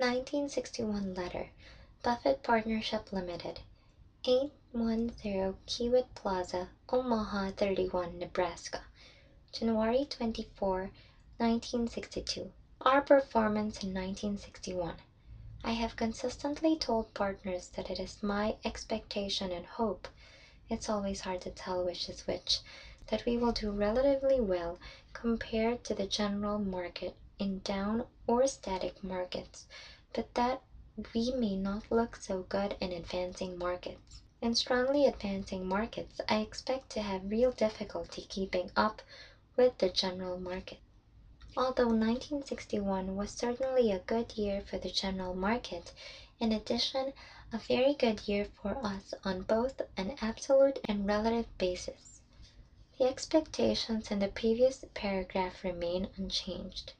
1961 letter, Buffett Partnership Limited, 810 Kiewit Plaza, Omaha 31, Nebraska, January 24, 1962. Our performance in 1961. I have consistently told partners that it is my expectation and hope, it's always hard to tell which is which, that we will do relatively well compared to the general market in down or static markets, but that we may not look so good in advancing markets. In strongly advancing markets, I expect to have real difficulty keeping up with the general market. Although 1961 was certainly a good year for the general market, in addition, a very good year for us on both an absolute and relative basis. The expectations in the previous paragraph remain unchanged.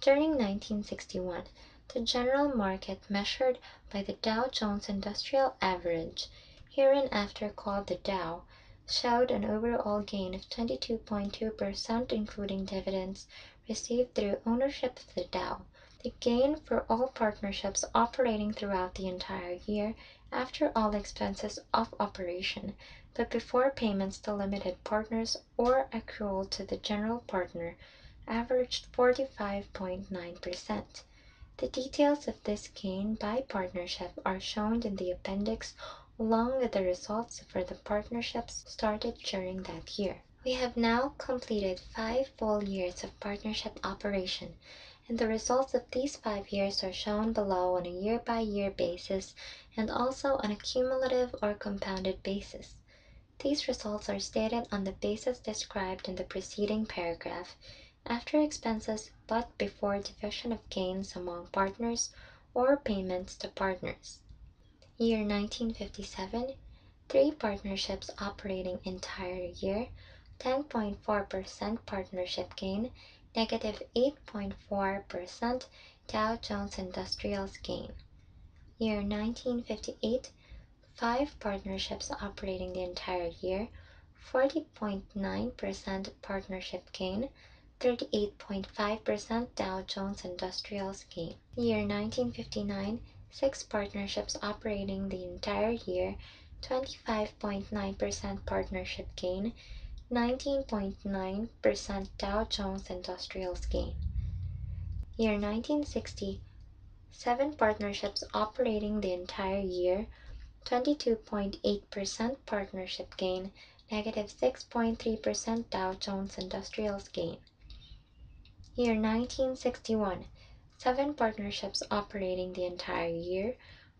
During 1961, the general market measured by the Dow Jones Industrial Average, hereinafter called the Dow, showed an overall gain of 22.2% including dividends received through ownership of the Dow. The gain for all partnerships operating throughout the entire year after all expenses of operation, but before payments to limited partners or accrual to the general partner, averaged 45.9%. The details of this gain by partnership are shown in the appendix along with the results for the partnerships started during that year. We have now completed 5 full years of partnership operation, and the results of these 5 years are shown below on a year-by-year basis and also on a cumulative or compounded basis. These results are stated on the basis described in the preceding paragraph, after expenses but before division of gains among partners or payments to partners. Year 1957, 3 partnerships operating entire year, 10.4% partnership gain, negative 8.4% Dow Jones Industrials gain. Year 1958, 5 partnerships operating the entire year, 40.9% partnership gain, 38.5% Dow Jones Industrials gain. Year 1959, 6 partnerships operating the entire year, 25.9% partnership gain, 19.9% Dow Jones Industrials gain. Year 1960, 7 partnerships operating the entire year, 22.8% partnership gain, negative 6.3% Dow Jones Industrials gain. Year 1961, 7 partnerships operating the entire year,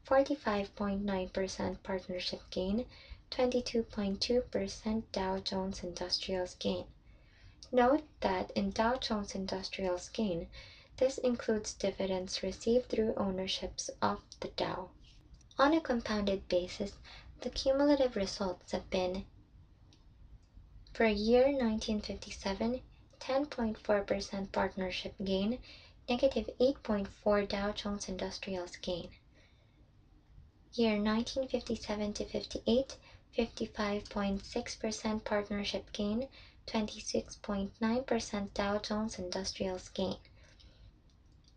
45.9% partnership gain, 22.2% Dow Jones Industrials gain. Note that in Dow Jones Industrials gain, this includes dividends received through ownerships of the Dow. On a compounded basis, the cumulative results have been: for year 1957, 10.4% partnership gain, negative 8.4 Dow Jones Industrials gain. Year 1957 to 58, 55.6% partnership gain, 26.9% Dow Jones Industrials gain.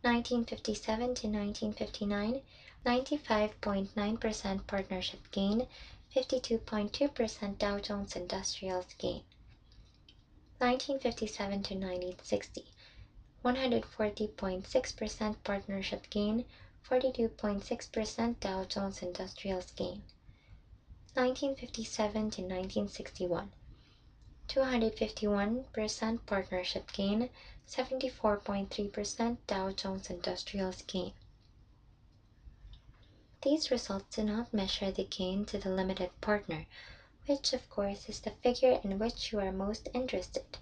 1957 to 1959, 95.9% partnership gain, 52.2% Dow Jones Industrials gain. 1957 to 1960, 140.6% partnership gain, 42.6% Dow Jones Industrials gain. 1957 to 1961, 251% partnership gain, 74.3% Dow Jones Industrials gain. These results do not measure the gain to the limited partner, which of course is the figure in which you are most interested.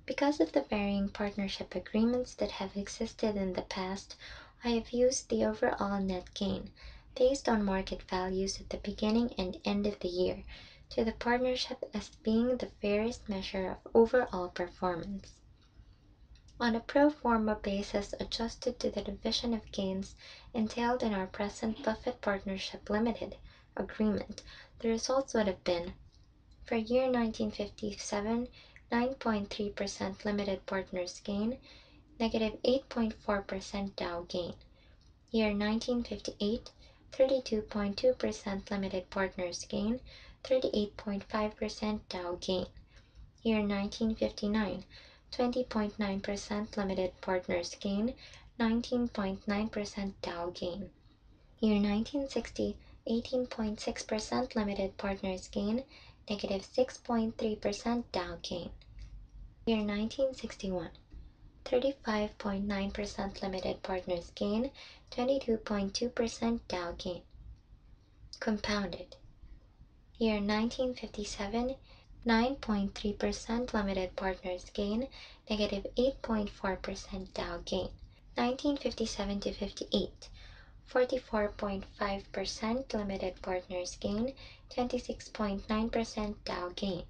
Because of the varying partnership agreements that have existed in the past, I have used the overall net gain, based on market values at the beginning and end of the year, to the partnership as being the fairest measure of overall performance. On a pro forma basis adjusted to the division of gains entailed in our present Buffett Partnership Limited agreement, the results would have been: for year 1957, 9.3% limited partners gain, negative 8.4% Dow gain. Year 1958, 32.2% limited partners gain, 38.5% Dow gain. Year 1959, 20.9% limited partners gain, 19.9% Dow gain. Year 1960, 18.6% limited partners gain, negative 6.3% Dow gain. Year 1961, 35.9% limited partners gain, 22.2% Dow gain. Compounded. Year 1957, 9.3% limited partners gain, negative 8.4% Dow gain. 1957 to 58, 44.5% limited partners gain, 26.9% Dow gain.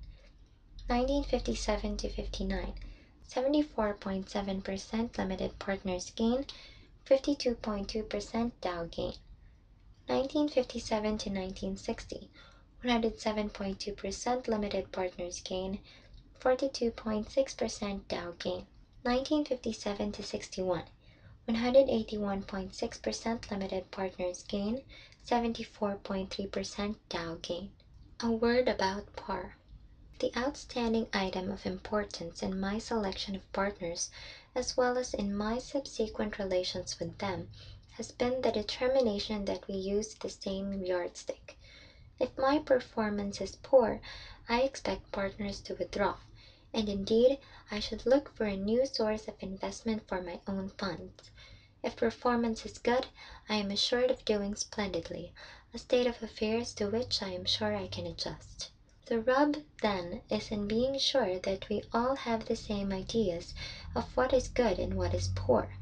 1957 to 59, 74.7% limited partners gain, 52.2% Dow gain. 1957 to 1960, 107.2% limited partners gain, 42.6% Dow gain. 1957 to 61, 181.6% limited partners gain, 74.3% Dow gain. A word about par. The outstanding item of importance in my selection of partners, as well as in my subsequent relations with them, has been the determination that we use the same yardstick. If my performance is poor, I expect partners to withdraw, and indeed I should look for a new source of investment for my own funds. If performance is good, I am assured of doing splendidly, a state of affairs to which I am sure I can adjust. The rub, then, is in being sure that we all have the same ideas of what is good and what is poor.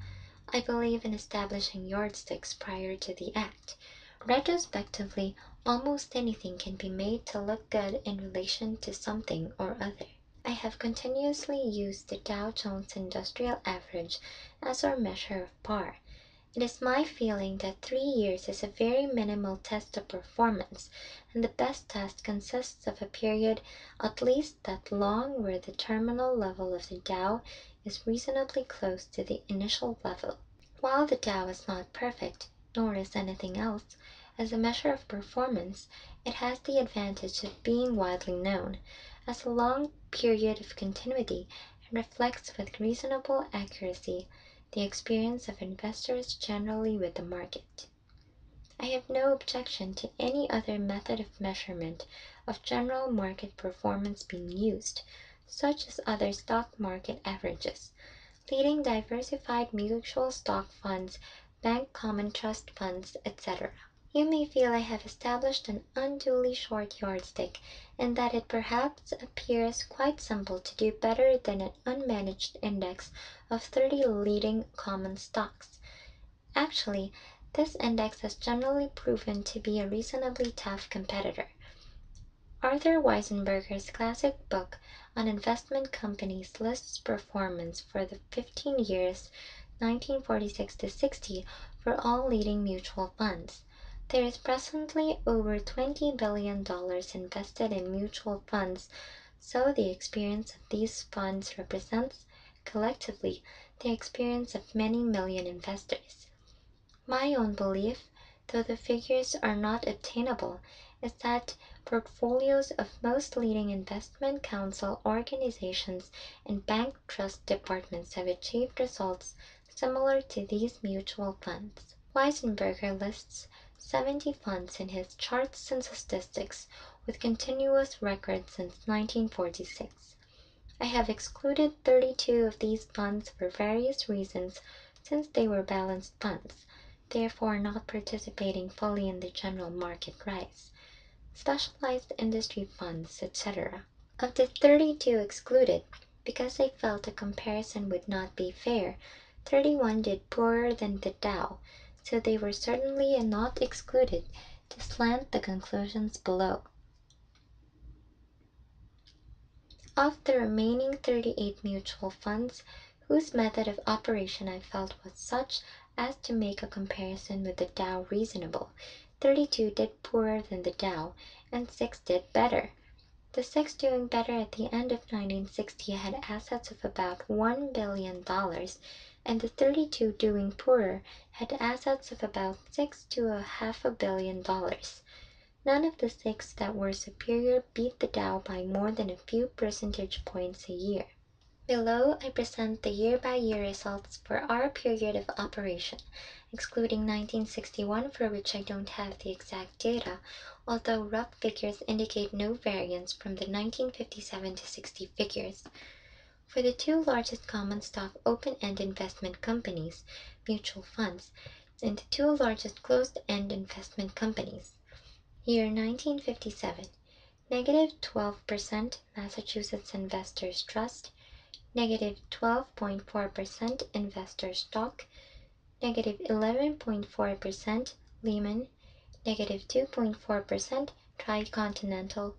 I believe in establishing yardsticks prior to the act. Retrospectively, almost anything can be made to look good in relation to something or other. I have continuously used the Dow Jones Industrial Average as our measure of par. It is my feeling that 3 years is a very minimal test of performance, and the best test consists of a period at least that long where the terminal level of the Dow is reasonably close to the initial level. While the Dow is not perfect, nor is anything else, as a measure of performance, it has the advantage of being widely known as a long period of continuity and reflects with reasonable accuracy the experience of investors generally with the market. I have no objection to any other method of measurement of general market performance being used, such as other stock market averages, leading diversified mutual stock funds, bank common trust funds, etc. You may feel I have established an unduly short yardstick, and that it perhaps appears quite simple to do better than an unmanaged index of 30 leading common stocks. Actually, this index has generally proven to be a reasonably tough competitor. Arthur Weisenberger's classic book on investment companies lists performance for the 15 years 1946 to 60 for all leading mutual funds. There is presently over $20 billion invested in mutual funds, so the experience of these funds represents, collectively, the experience of many million investors. My own belief, though the figures are not obtainable, is that portfolios of most leading investment council organizations and bank trust departments have achieved results similar to these mutual funds. Weisenberger lists 70 funds in his Charts and Statistics with continuous records since 1946. I have excluded 32 of these funds for various reasons since they were balanced funds, therefore not participating fully in the general market rise, specialized industry funds, etc. Of the 32 excluded, because I felt a comparison would not be fair, 31 did poorer than the Dow, so they were certainly not excluded to slant the conclusions below. Of the remaining 38 mutual funds, whose method of operation I felt was such as to make a comparison with the Dow reasonable, 32 did poorer than the Dow, and 6 did better. The 6 doing better at the end of 1960 had assets of about $1 billion and the 32 doing poorer had assets of about $6 to $500 million. None of the 6 that were superior beat the Dow by more than a few percentage points a year. Below, I present the year-by-year results for our period of operation, excluding 1961, for which I don't have the exact data, although rough figures indicate no variance from the 1957 to 60 figures. For the 2 largest common stock open-end investment companies, mutual funds, and the 2 largest closed-end investment companies. Year 1957, negative 12% Massachusetts Investors Trust, negative 12.4% Investor Stock, negative 11.4% Lehman, negative 2.4% Tricontinental,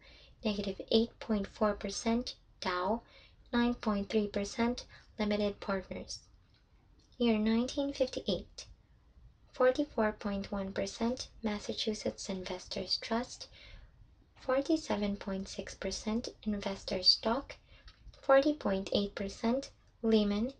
negative 8.4% Dow, 9.3% Limited Partners. Year 1958, 44.1% Massachusetts Investors Trust, 47.6% Investor Stock, 40.8% Lehman,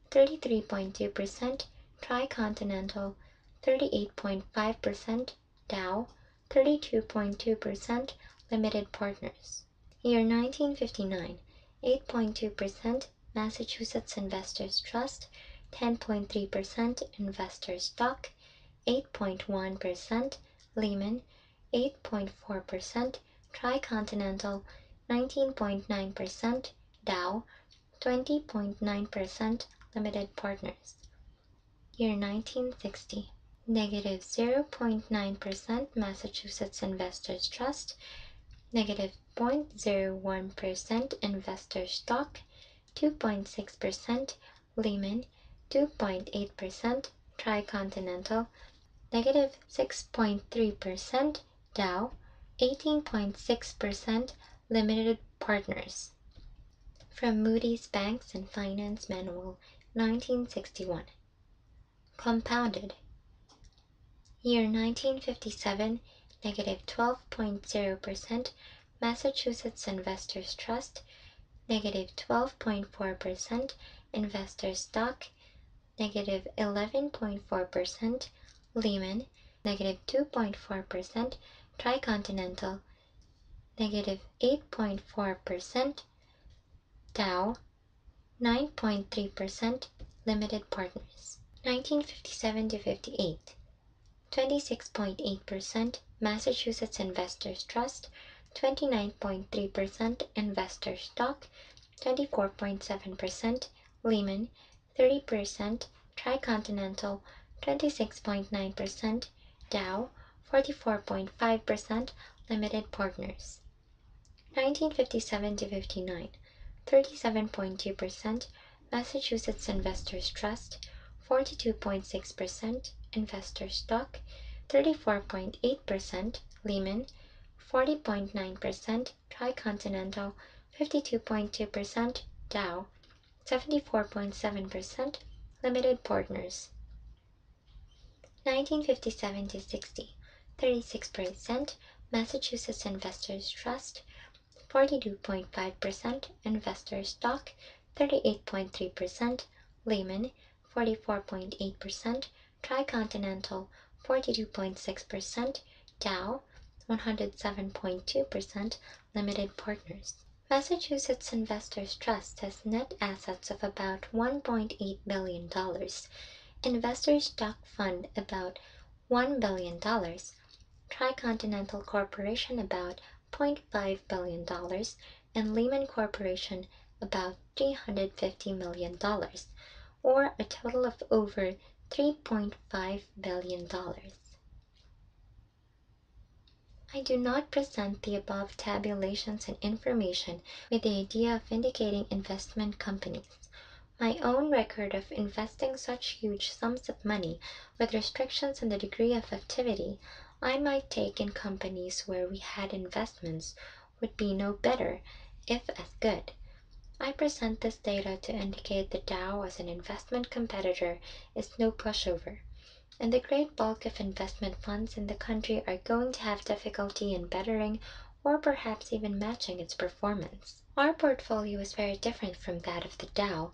33.2% Tricontinental, 38.5% Dow, 32.2% Limited Partners. Year 1959, 8.2% Massachusetts Investors Trust, 10.3% Investor Stock, 8.1% Lehman, 8.4% Tricontinental, 19.9% Dow, 20.9% Limited Partners. Year 1960, negative 0.9% Massachusetts Investors Trust, negative 0.01% Investor Stock, 2.6% Lehman, 2.8% Tricontinental, negative 6.3% Dow, 18.6% Limited Partners. From Moody's Banks and Finance Manual, 1961. Compounded. Year 1957, negative 12.0% Massachusetts Investors Trust, negative 12.4% Investor Stock, negative 11.4% Lehman, negative 2.4% Tricontinental, negative 8.4% Dow, 9.3% Limited Partners. 1957 to 58, 26.8% Massachusetts Investors Trust, 29.3% Investor Stock, 24.7% Lehman, 30% Tricontinental, 26.9% Dow, 44.5% Limited Partners. 1957 to 59, 37.2% Massachusetts Investors Trust, 42.6% Investor Stock, 34.8% Lehman, 40.9% Tricontinental, 52.2% Dow, 74.7% Limited Partners. 1957 to 60, 36% Massachusetts Investors Trust, 42.5% Investor Stock, 38.3% Lehman, 44.8% Tricontinental, 42.6% Dow, 107.2% Limited Partners. Massachusetts Investors Trust has net assets of about $1.8 billion, Investor Stock Fund about $1 billion, Tricontinental Corporation about $0.5 billion, and Lehman Corporation about $350 million, or a total of over $3.5 billion. I do not present the above tabulations and information with the idea of indicating investment companies. My own record of investing such huge sums of money, with restrictions on the degree of activity I might take in companies where we had investments, would be no better, if as good. I present this data to indicate the Dow as an investment competitor is no pushover, and the great bulk of investment funds in the country are going to have difficulty in bettering or perhaps even matching its performance. Our portfolio is very different from that of the Dow.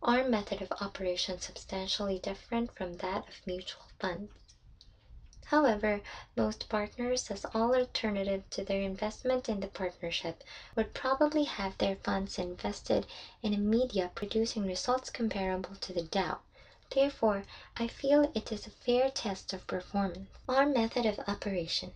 our method of operation substantially different from that of mutual funds. However, most partners, as all alternative to their investment in the partnership, would probably have their funds invested in a media producing results comparable to the Dow. Therefore, I feel it is a fair test of performance. Our method of operation.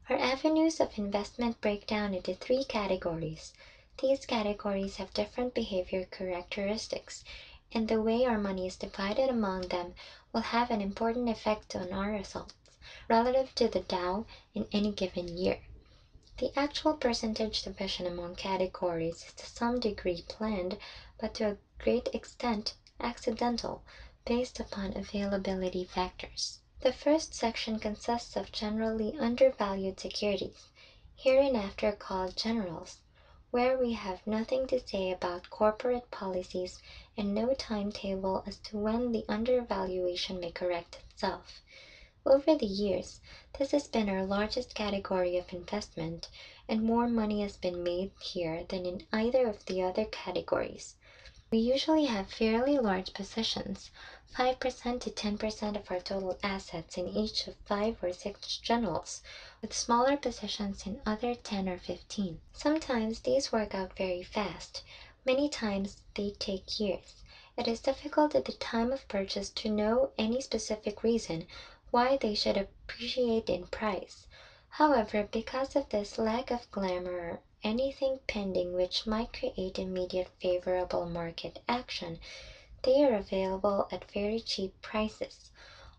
Our avenues of investment break down into three categories. These categories have different behavior characteristics, and the way our money is divided among them will have an important effect on our results relative to the Dow in any given year. The actual percentage division among categories is to some degree planned, but to a great extent accidental, based upon availability factors. The first section consists of generally undervalued securities, hereinafter called generals, where we have nothing to say about corporate policies and no timetable as to when the undervaluation may correct itself. Over the years, this has been our largest category of investment, and more money has been made here than in either of the other categories. We usually have fairly large positions, 5% to 10% of our total assets in each of 5 or 6 generals, with smaller positions in other 10 or 15. Sometimes these work out very fast. Many times they take years. It is difficult at the time of purchase to know any specific reason why they should appreciate in price. However, because of this lack of glamour or anything pending which might create immediate favorable market action, they are available at very cheap prices.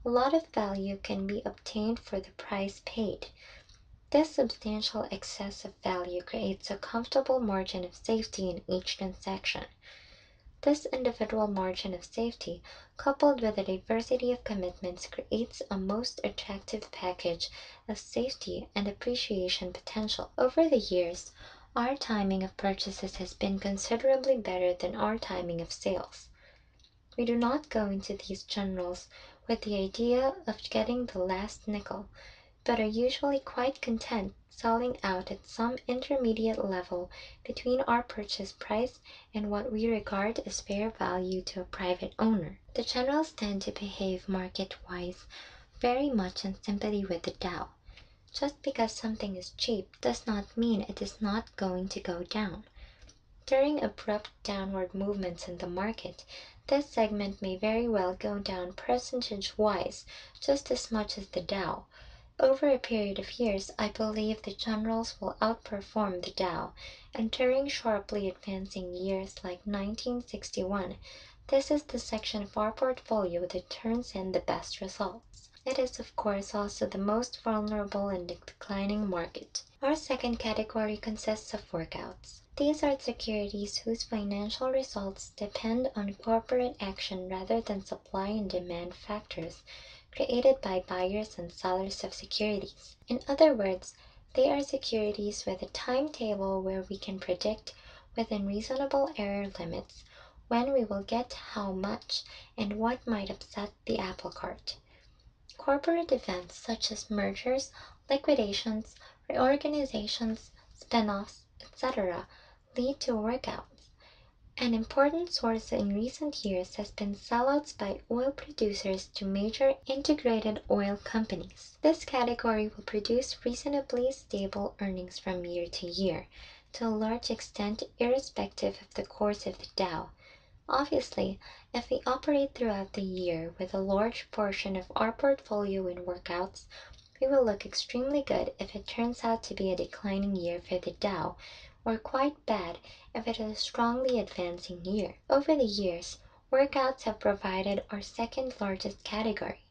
A lot of value can be obtained for the price paid. This substantial excess of value creates a comfortable margin of safety in each transaction. This individual margin of safety, coupled with a diversity of commitments, creates a most attractive package of safety and appreciation potential. Over the years, our timing of purchases has been considerably better than our timing of sales. We do not go into these generals with the idea of getting the last nickel, but are usually quite content selling out at some intermediate level between our purchase price and what we regard as fair value to a private owner. The generals tend to behave market-wise very much in sympathy with the Dow. Just because something is cheap does not mean it is not going to go down. During abrupt downward movements in the market, this segment may very well go down percentage-wise just as much as the Dow. Over a period of years, I believe the generals will outperform the Dow, and during sharply advancing years like 1961, this is the section of our portfolio that turns in the best results. It is, of course, also the most vulnerable in the declining market. Our second category consists of workouts. These are securities whose financial results depend on corporate action rather than supply and demand factors created by buyers and sellers of securities. In other words, they are securities with a timetable where we can predict, within reasonable error limits, when we will get how much and what might upset the apple cart. Corporate events such as mergers, liquidations, reorganizations, spin-offs, etc. lead to workouts. An important source in recent years has been sellouts by oil producers to major integrated oil companies. This category will produce reasonably stable earnings from year to year, to a large extent irrespective of the course of the Dow. Obviously, if we operate throughout the year with a large portion of our portfolio in workouts, we will look extremely good if it turns out to be a declining year for the Dow, or quite bad if it is a strongly advancing year. Over the years, workouts have provided our second largest category.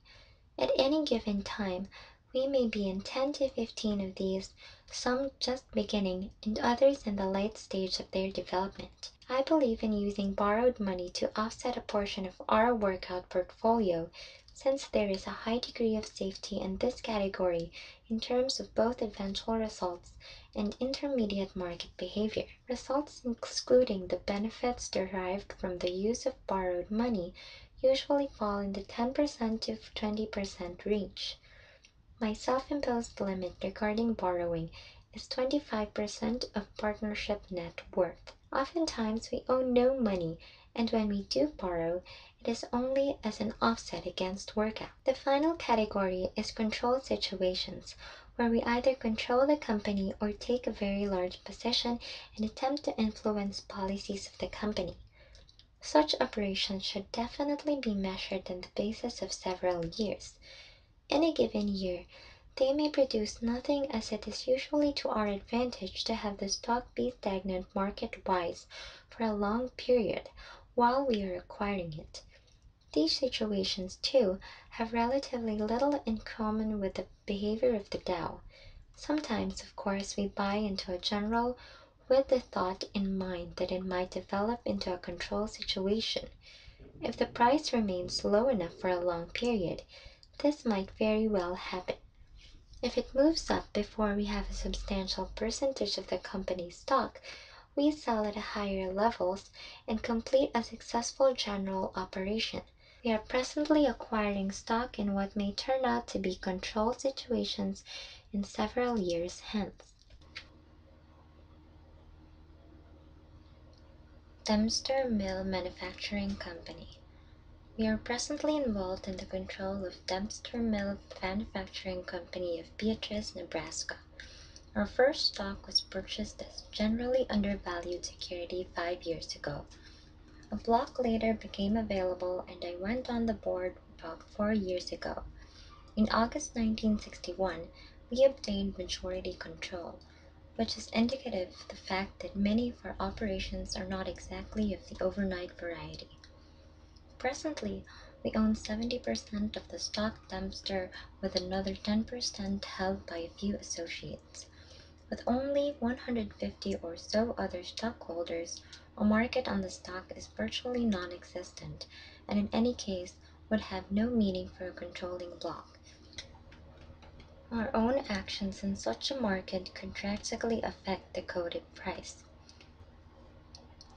At any given time, we may be in 10 to 15 of these, some just beginning and others in the late stage of their development. I believe in using borrowed money to offset a portion of our workout portfolio, since there is a high degree of safety in this category in terms of both eventual results and intermediate market behavior. Results excluding the benefits derived from the use of borrowed money usually fall in the 10% to 20% range. My self-imposed limit regarding borrowing is 25% of partnership net worth. Oftentimes we owe no money and when we do borrow, it is only as an offset against workout. The final category is control situations, where we either control the company or take a very large position and attempt to influence policies of the company. Such operations should definitely be measured on the basis of several years. In a given year, they may produce nothing, as it is usually to our advantage to have the stock be stagnant market-wise for a long period while we are acquiring it. These situations, too, have relatively little in common with the behavior of the Dow. Sometimes, of course, we buy into a general with the thought in mind that it might develop into a control situation. If the price remains low enough for a long period, this might very well happen. If it moves up before we have a substantial percentage of the company's stock, we sell at higher levels and complete a successful general operation. We are presently acquiring stock in what may turn out to be control situations in several years hence. Dempster Mill Manufacturing Company. We are presently involved in the control of Dempster Mill Manufacturing Company of Beatrice, Nebraska. Our first stock was purchased as generally undervalued security 5 years ago. A block later became available and I went on the board about 4 years ago. In August 1961, we obtained majority control, which is indicative of the fact that many of our operations are not exactly of the overnight variety. Presently, we own 70% of the stock Dempster, with another 10% held by a few associates. With only 150 or so other stockholders, a market on the stock is virtually non-existent, and in any case would have no meaning for a controlling block. Our own actions in such a market could drastically affect the quoted price.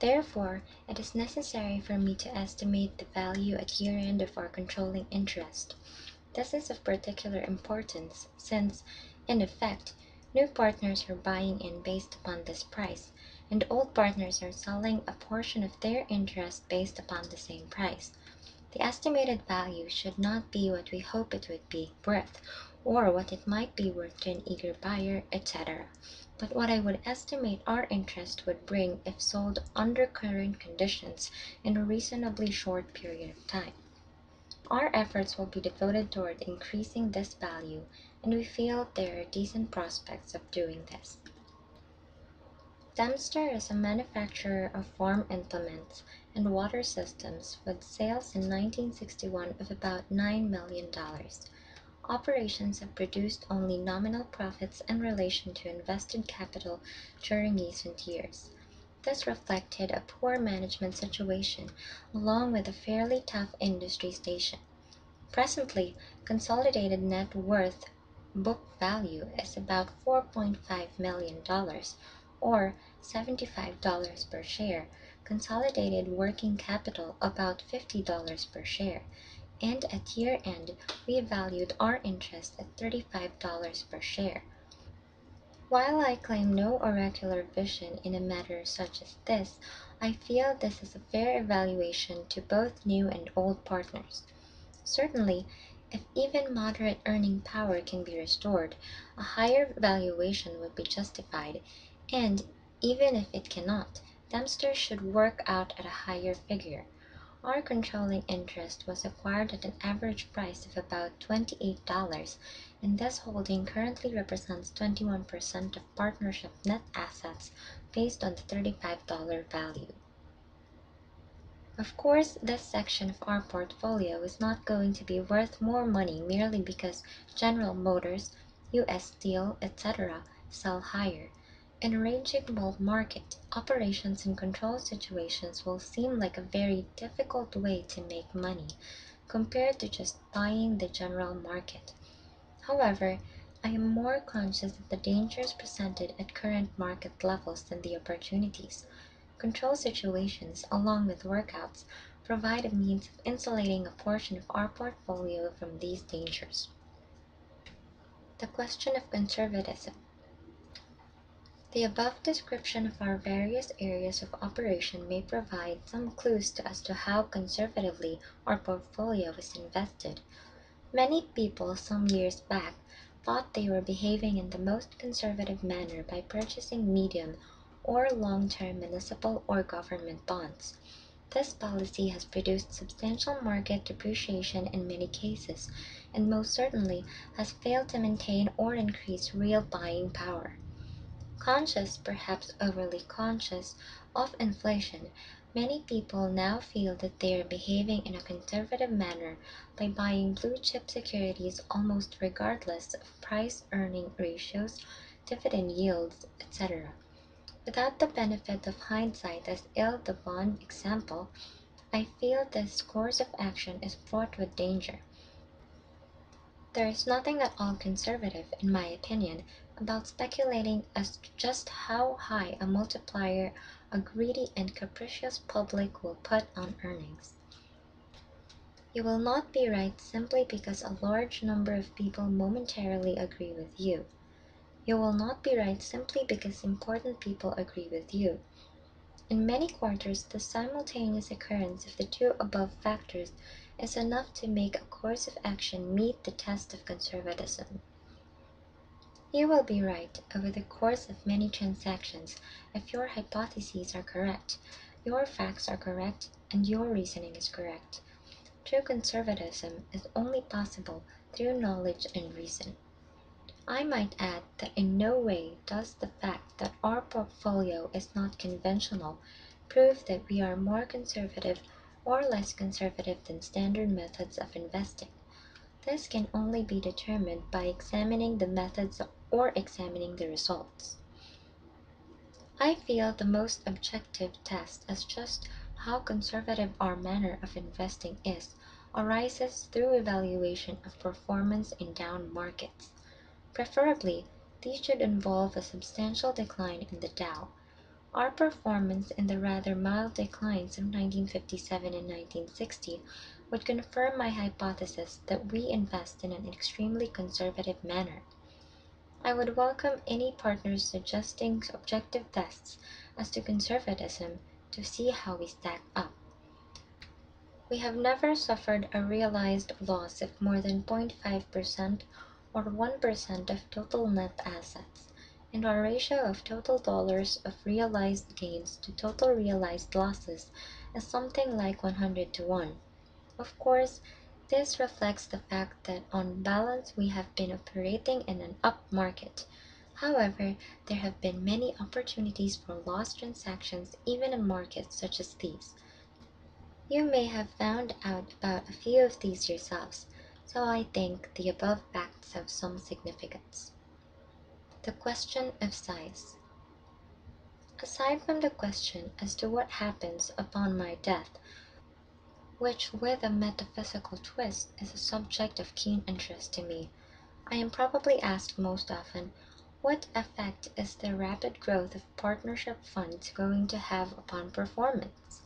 Therefore, it is necessary for me to estimate the value at year-end of our controlling interest. This is of particular importance, since, in effect, new partners are buying in based upon this price, and old partners are selling a portion of their interest based upon the same price. The estimated value should not be what we hope it would be worth, or what it might be worth to an eager buyer, etc., but what I would estimate our interest would bring if sold under current conditions in a reasonably short period of time. Our efforts will be devoted toward increasing this value, and we feel there are decent prospects of doing this. Dempster is a manufacturer of farm implements and water systems with sales in 1961 of about $9 million. Operations have produced only nominal profits in relation to invested capital during recent years. This reflected a poor management situation, along with a fairly tough industry station. Presently, consolidated net worth book value is about $4.5 million, or $75 per share, consolidated working capital about $50 per share, and at year-end we valued our interest at $35 per share. While I claim no oracular vision in a matter such as this, I feel this is a fair evaluation to both new and old partners. Certainly, if even moderate earning power can be restored, a higher valuation would be justified, and even if it cannot, Dempster should work out at a higher figure. Our controlling interest was acquired at an average price of about $28, and this holding currently represents 21% of partnership net assets based on the $35 value. Of course, this section of our portfolio is not going to be worth more money merely because General Motors, U.S. Steel, etc. sell higher. In a raging bull market, operations in control situations will seem like a very difficult way to make money, compared to just buying the general market. However, I am more conscious of the dangers presented at current market levels than the opportunities. Control situations, along with workouts, provide a means of insulating a portion of our portfolio from these dangers. The question of conservatism. The above description of our various areas of operation may provide some clues as to how conservatively our portfolio is invested. Many people some years back thought they were behaving in the most conservative manner by purchasing medium or long-term municipal or government bonds. This policy has produced substantial market depreciation in many cases, and most certainly has failed to maintain or increase real buying power. Conscious, perhaps overly conscious, of inflation, many people now feel that they are behaving in a conservative manner by buying blue chip securities almost regardless of price-earning ratios, dividend yields, etc. Without the benefit of hindsight as in the bond example, I feel this course of action is fraught with danger. There is nothing at all conservative, in my opinion, about speculating as to just how high a multiplier a greedy and capricious public will put on earnings. You will not be right simply because a large number of people momentarily agree with you. You will not be right simply because important people agree with you. In many quarters, the simultaneous occurrence of the two above factors is enough to make a course of action meet the test of conservatism. You will be right over the course of many transactions if your hypotheses are correct, your facts are correct, and your reasoning is correct. True conservatism is only possible through knowledge and reason. I might add that in no way does the fact that our portfolio is not conventional prove that we are more conservative or less conservative than standard methods of investing. This can only be determined by examining the methods or examining the results. I feel the most objective test as just how conservative our manner of investing is arises through evaluation of performance in down markets. Preferably, these should involve a substantial decline in the Dow. Our performance in the rather mild declines of 1957 and 1960 would confirm my hypothesis that we invest in an extremely conservative manner. I would welcome any partners suggesting objective tests as to conservatism to see how we stack up. We have never suffered a realized loss of more than 0.5% or 1% of total net assets, and our ratio of total dollars of realized gains to total realized losses is something like 100 to 1. Of course, this reflects the fact that on balance we have been operating in an up market. However, there have been many opportunities for loss transactions even in markets such as these. You may have found out about a few of these yourselves, so I think the above facts have some significance. The question of size. Aside from the question as to what happens upon my death, which with a metaphysical twist is a subject of keen interest to me, I am probably asked most often, what effect is the rapid growth of partnership funds going to have upon performance?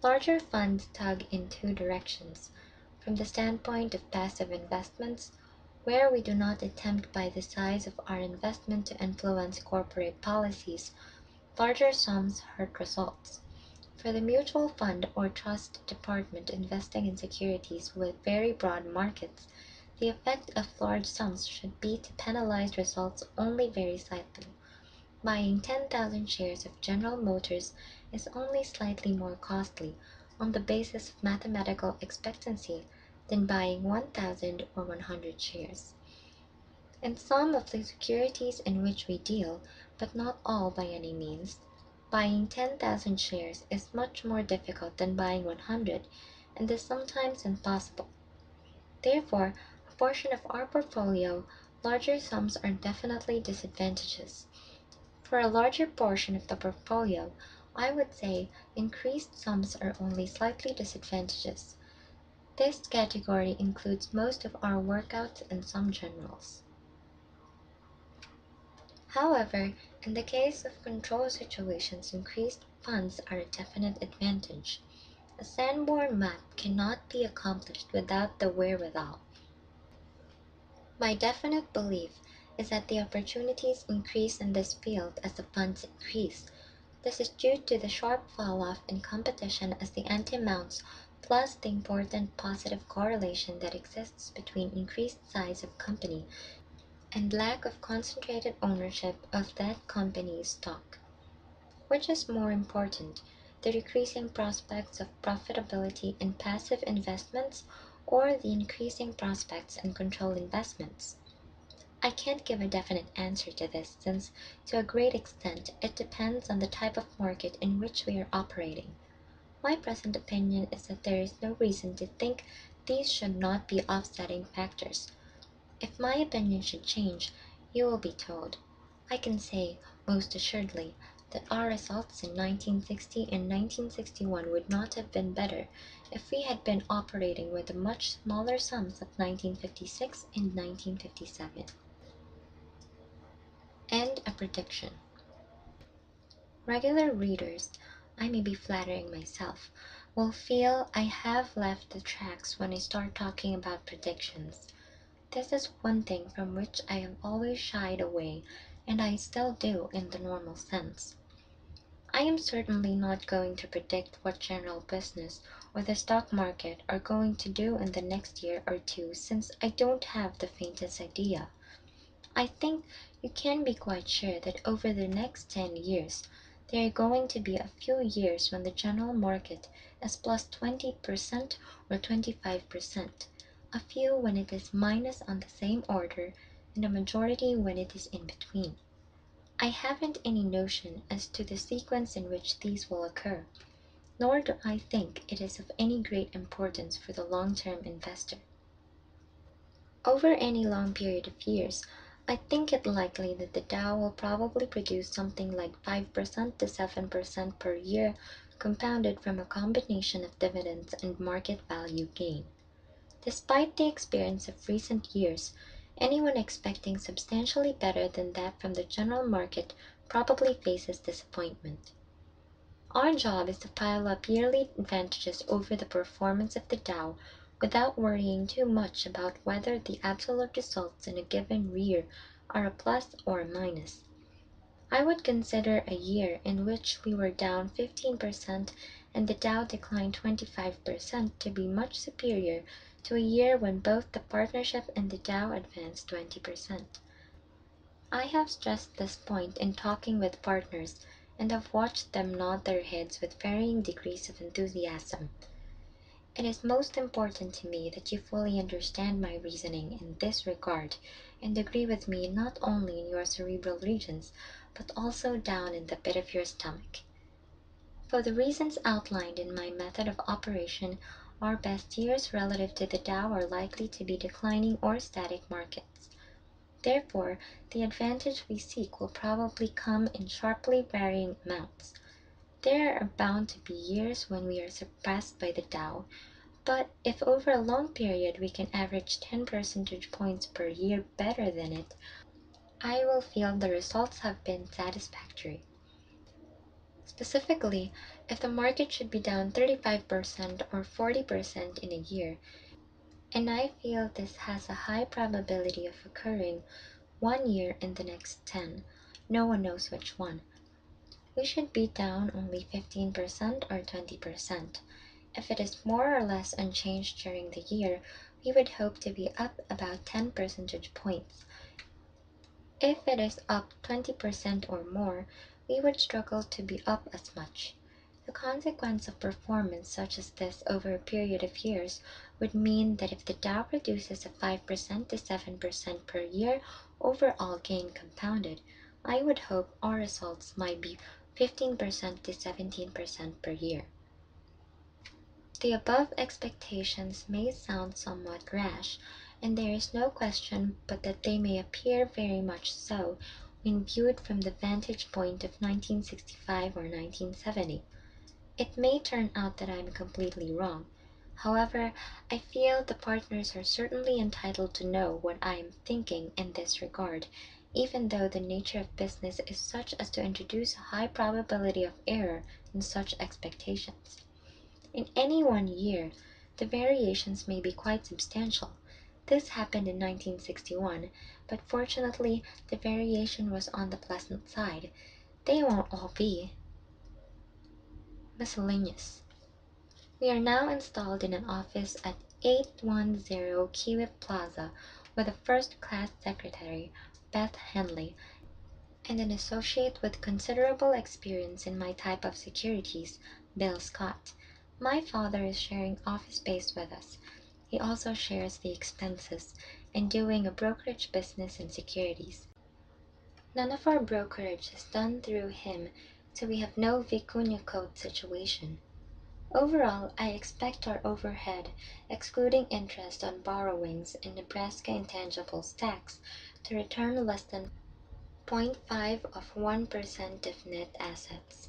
Larger funds tug in two directions. From the standpoint of passive investments, where we do not attempt by the size of our investment to influence corporate policies, larger sums hurt results. For the mutual fund or trust department investing in securities with very broad markets, the effect of large sums should be to penalize results only very slightly. Buying 10,000 shares of General Motors is only slightly more costly on the basis of mathematical expectancy than buying 1,000 or 100 shares. In some of the securities in which we deal, but not all by any means, buying 10,000 shares is much more difficult than buying 100 and is sometimes impossible. Therefore, a portion of our portfolio, larger sums are definitely disadvantageous. For a larger portion of the portfolio, I would say increased sums are only slightly disadvantageous. This category includes most of our workouts and some generals. However, in the case of control situations, increased funds are a definite advantage. A Sanborn map cannot be accomplished without the wherewithal. My definite belief is that the opportunities increase in this field as the funds increase. This is due to the sharp fall-off in competition as the ante mounts, plus the important positive correlation that exists between increased size of company and lack of concentrated ownership of that company's stock. Which is more important, the decreasing prospects of profitability in passive investments or the increasing prospects in controlled investments? I can't give a definite answer to this since, to a great extent, it depends on the type of market in which we are operating. My present opinion is that there is no reason to think these should not be offsetting factors. If my opinion should change, you will be told. I can say, most assuredly, that our results in 1960 and 1961 would not have been better if we had been operating with the much smaller sums of 1956 and 1957. And a prediction. Regular readers, I may be flattering myself, will feel I have left the tracks when I start talking about predictions. This is one thing from which I have always shied away, and I still do in the normal sense. I am certainly not going to predict what general business or the stock market are going to do in the next year or two, since I don't have the faintest idea. I think you can be quite sure that over the next 10 years, there are going to be a few years when the general market is plus 20% or 25%, a few when it is minus on the same order, and a majority when it is in between. I haven't any notion as to the sequence in which these will occur, nor do I think it is of any great importance for the long-term investor. Over any long period of years, I think it likely that the Dow will probably produce something like 5% to 7% per year, compounded from a combination of dividends and market value gain. Despite the experience of recent years, anyone expecting substantially better than that from the general market probably faces disappointment. Our job is to pile up yearly advantages over the performance of the Dow without worrying too much about whether the absolute results in a given year are a plus or a minus. I would consider a year in which we were down 15% and the Dow declined 25% to be much superior to a year when both the partnership and the Dow advanced 20%. I have stressed this point in talking with partners and have watched them nod their heads with varying degrees of enthusiasm. It is most important to me that you fully understand my reasoning in this regard and agree with me not only in your cerebral regions, but also down in the pit of your stomach. For the reasons outlined in my method of operation, our best years relative to the Dow are likely to be declining or static markets. Therefore, the advantage we seek will probably come in sharply varying amounts. There are bound to be years when we are surpassed by the Dow, but if over a long period we can average 10 percentage points per year better than it, I will feel the results have been satisfactory. Specifically, if the market should be down 35% or 40% in a year, and I feel this has a high probability of occurring one year in the next 10, no one knows which one, we should be down only 15% or 20%. If it is more or less unchanged during the year, we would hope to be up about 10 percentage points. If it is up 20% or more, we would struggle to be up as much. The consequence of performance such as this over a period of years would mean that if the Dow produces a 5% to 7% per year overall gain compounded, I would hope our results might be 15% to 17% per year. The above expectations may sound somewhat rash, and there is no question but that they may appear very much so when viewed from the vantage point of 1965 or 1970. It may turn out that I am completely wrong. However, I feel the partners are certainly entitled to know what I am thinking in this regard, even though the nature of business is such as to introduce a high probability of error in such expectations. In any one year, the variations may be quite substantial, This happened in 1961, but fortunately the variation was on the pleasant side. They won't all be miscellaneous. We are now installed in an office at 810 Kiewit Plaza with a first-class secretary, Beth Henley, and an associate with considerable experience in my type of securities, Bill Scott. My father is sharing office space with us. He also shares the expenses and doing a brokerage business in securities. None of our brokerage is done through him, so we have no Vicuña Code situation. Overall, I expect our overhead, excluding interest on borrowings and Nebraska intangibles tax, to return less than 0.5% of net assets.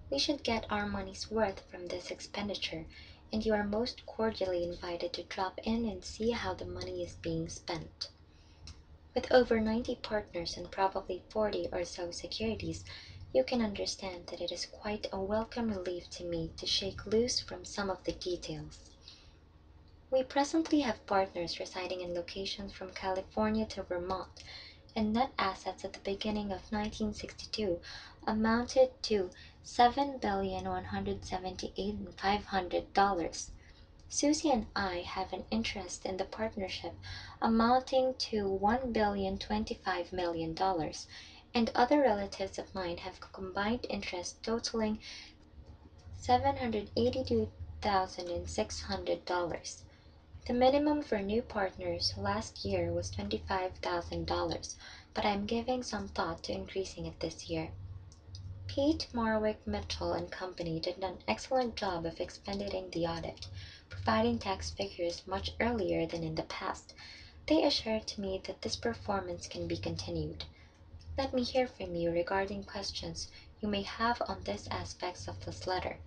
We should get our money's worth from this expenditure, and you are most cordially invited to drop in and see how the money is being spent. With over 90 partners and probably 40 or so securities, you can understand that it is quite a welcome relief to me to shake loose from some of the details. We presently have partners residing in locations from California to Vermont, and net assets at the beginning of 1962 amounted to $7,178,500. Susie and I have an interest in the partnership amounting to $1,025,000,000, and other relatives of mine have combined interest totaling $782,600. The minimum for new partners last year was $25,000, but I am giving some thought to increasing it this year. Pete Marwick Mitchell and Company did an excellent job of expediting the audit, providing tax figures much earlier than in the past. They assured me that this performance can be continued. Let me hear from you regarding questions you may have on these aspects of this letter,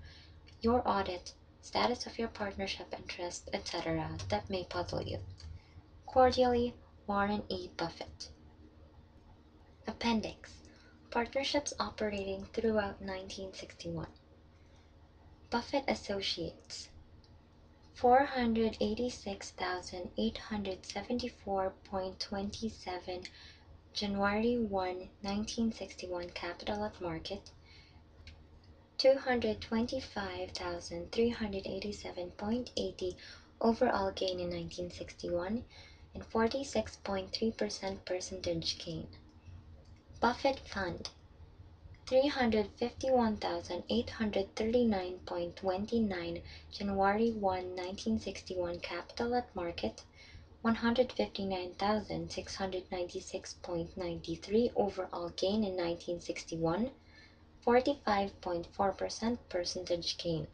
your audit, status of your partnership interest, etc. that may puzzle you. Cordially, Warren E. Buffett. Appendix: Partnerships operating throughout 1961. Buffett Associates, 486,874.27 January 1, 1961 capital at market, 225,387.80 overall gain in 1961, and 46.3% percentage gain. Buffett Fund, 351,839.29 January 1, 1961 capital at market, 159,696.93 overall gain in 1961, 45.4% percentage gain.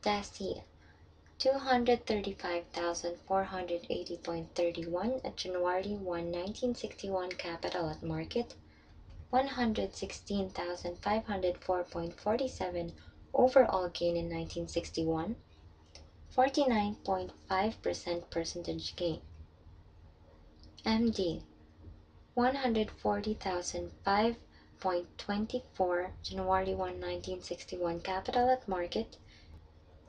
Dassey, 235,480.31 at January 1, 1961 capital at market, 116,504.47 overall gain in 1961, 49.5% percentage gain. MD, 140,005.24 January 1, 1961 capital at market,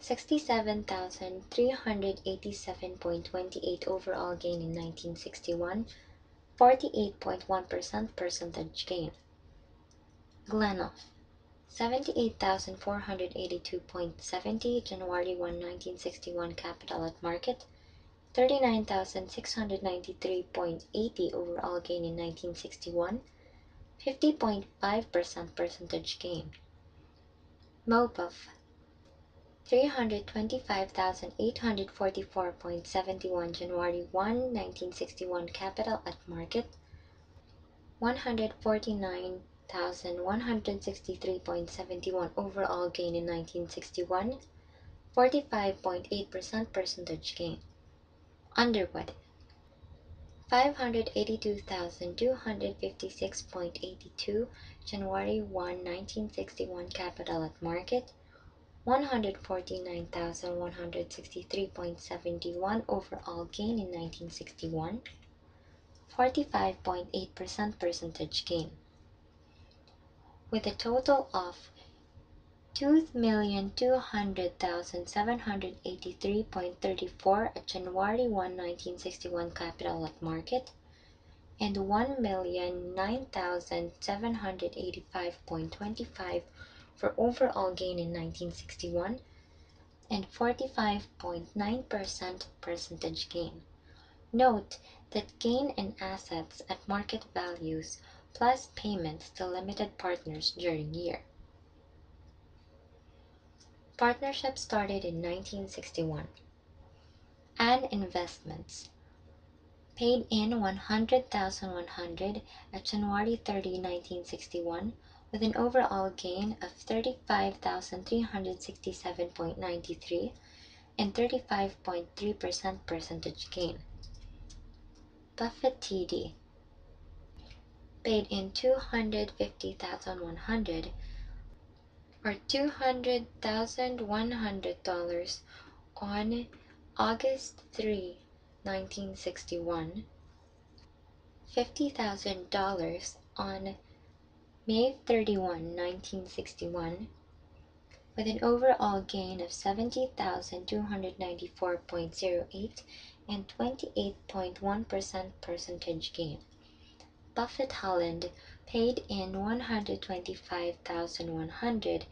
67,387.28 overall gain in 1961, 48.1% percentage gain. Glenoff, 78,482.70 January 1, 1961 capital at market, 39,693.80 overall gain in 1961, 50.5% percentage gain. Mobuff, 325,844.71 January 1, 1961 capital at market, 149,163.71 overall gain in 1961, 45.8% percentage gain. Underwood, 582,256.82 January 1, 1961 capital at market, 149,163.71 overall gain in 1961, 45.8% percentage gain. With a total of 2,200,783.34 at January 1, 1961 capital at market, and 1,009,785.25 for overall gain in 1961, and 45.9% percentage gain. Note that gain in assets at market values plus payments to limited partners during year. Partnership started in 1961. And investments. Paid in 100,100 at January 30, 1961, with an overall gain of 35,367.93 and 35.3% percentage gain. Buffett TD. Paid in 250,100 or $200,100 on August 3, 1961, $50,000 on May 31, 1961, with an overall gain of 70,294.08 and 28.1% percentage gain. Buffett Holland paid in 125,100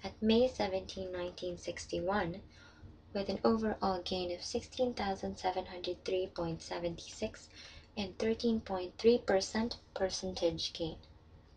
at May 17, 1961, with an overall gain of 16,703.76 and 13.3% percentage gain.